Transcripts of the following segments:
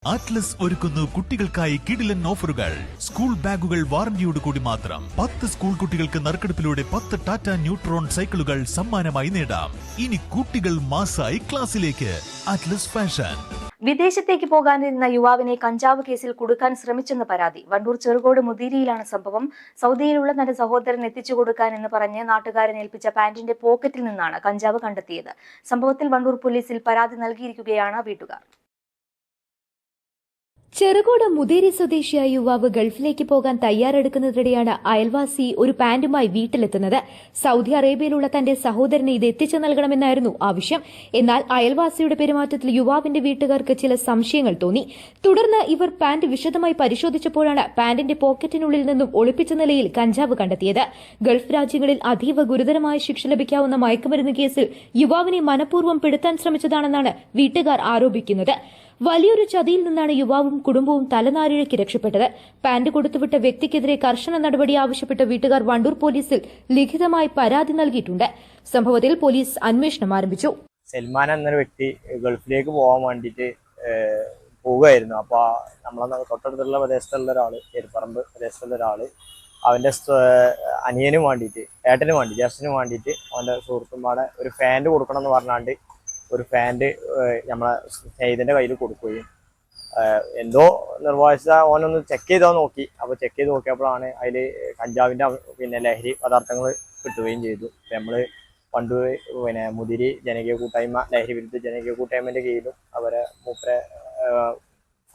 Atlas ഒരുക്കുന്നു കുട്ടികൾക്കായി കിടിലൻ ഓഫറുകൾ. സ്കൂൾ ബാഗുകൾ വാറന്റിയോട് കൂടി മാത്രം. 10 സ്കൂൾ കുട്ടികൾക്ക് നറുക്കെടുപ്പിലൂടെ 10 ടാറ്റ ന്യൂട്രോൺ സൈക്കിളുകൾ സമ്മാനമായി നേടാം. ഇനി കുട്ടികൾ മാസായി ക്ലാസ്സിലേക്ക്. Atlas fashion. വിദേശത്തേക്ക് പോകാനിരുന്ന യുവാവിനെ കഞ്ചാവ് കേസിൽ കുടുക്കാൻ ശ്രമിച്ചെന്ന് പരാതി. വണ്ടൂർ ചെറുകോട് മുതിരിയിലാണ് സംഭവം. സൗദിയിലുള്ള തന്റെ സഹോദരൻ എത്തിച്ചു കൊടുക്കാൻ എന്ന് പറഞ്ഞ് നാട്ടുകാരൻ ഏൽപ്പിച്ച പാന്റിന്റെ പോക്കറ്റിൽ നിന്നാണ് കഞ്ചാവ് കണ്ടെത്തിയത്. സംഭവത്തിൽ വണ്ടൂർ പോലീസിൽ പരാതി നൽകിയിരിക്കുകയാണ് വീട്ടുകാർ. ചെറുകോട് മുതിരി സ്വദേശിയായ യുവാവ് ഗൾഫിലേക്ക് പോകാൻ തയ്യാറെടുക്കുന്നതിനിടെയാണ് അയൽവാസി ഒരു പാന്റുമായി വീട്ടിലെത്തുന്നത്. സൗദി അറേബ്യയിലുള്ള തന്റെ സഹോദരനെ ഇത് എത്തിച്ചു നൽകണമെന്നായിരുന്നു ആവശ്യം. എന്നാൽ അയൽവാസിയുടെ പെരുമാറ്റത്തിൽ യുവാവിന്റെ വീട്ടുകാർക്ക് ചില സംശയങ്ങൾ തോന്നി. തുടർന്ന് ഇവർ പാന്റ് വിശദമായി പരിശോധിച്ചപ്പോഴാണ് പാന്റിന്റെ പോക്കറ്റിനുള്ളിൽ നിന്നും ഒളിപ്പിച്ച നിലയിൽ കഞ്ചാവ് കണ്ടെത്തിയത്. ഗൾഫ് രാജ്യങ്ങളിൽ അതീവ ഗുരുതരമായ ശിക്ഷ ലഭിക്കാവുന്ന മയക്കുമരുന്ന് കേസിൽ യുവാവിനെ മനഃപൂർവ്വം പെടുത്താൻ ശ്രമിച്ചതാണെന്നാണ് വീട്ടുകാർ ആരോപിക്കുന്നത്. വലിയൊരു ചതിയിൽ നിന്നാണ് യുവാവും കുടുംബവും തലനാരിഴയ്ക്ക് രക്ഷപ്പെട്ടത്. പാന്റ് കൊടുത്തുവിട്ട വ്യക്തിക്കെതിരെ കർശന നടപടി ആവശ്യപ്പെട്ട് വീട്ടുകാർ വണ്ടൂർ പോലീസിൽ ലിഖിതമായി പരാതി നൽകിയിട്ടുണ്ട്. സംഭവത്തിൽ പോലീസ് അന്വേഷണം ആരംഭിച്ചു. സൽമാൻ എന്നൊരു വ്യക്തി ഗൾഫിലേക്ക് പോകാൻ വേണ്ടിയിട്ട് പോവുകയായിരുന്നു. അപ്പോൾ നമ്മളെ തൊട്ടടുത്തുള്ള പ്രദേശത്തുള്ള ഒരാള്, ചേരിപ്പറമ്പ് പ്രദേശത്തുള്ള ഒരാള്, അവന്റെ അനിയനും വേണ്ടിയിട്ട്, ഏട്ടനും വേണ്ടി, ജ്യേഷ്ഠനും വേണ്ടിയിട്ട് അവന്റെ സുഹൃത്തും പാടെ ഒരു ഫാന്റ് കൊടുക്കണം എന്ന് പറഞ്ഞാണ്ട് ഒരു ഫാന്റ് നമ്മളെ സ്നേഹിതന്റെ കയ്യിൽ കൊടുക്കുകയും എന്തോ നിർവഹിച്ച ഓനൊന്ന് ചെക്ക് ചെയ്താൽ നോക്കി. അപ്പോൾ ചെക്ക് ചെയ്ത് നോക്കിയപ്പോഴാണ് അതിൽ കഞ്ചാവിന്റെ ലഹരി പദാർത്ഥങ്ങൾ കിട്ടുകയും ചെയ്തു. നമ്മള് പണ്ട് മുതിരി ജനകീയ കൂട്ടായ്മ, ലഹരി വിരുദ്ധ ജനകീയ കൂട്ടായ്മന്റെ കീഴിലും അവരെ മൂപ്പരെ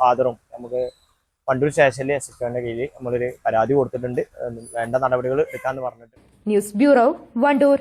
ഫാദറും നമുക്ക് വണ്ടൂർ സ്റ്റേഷനിലെ എസ്എച്ച്ഒന്റെ കീഴിൽ നമ്മളൊരു പരാതി കൊടുത്തിട്ടുണ്ട്. വേണ്ട നടപടികൾ എടുക്കാന്ന് പറഞ്ഞിട്ട്. News bureau, Wandoor.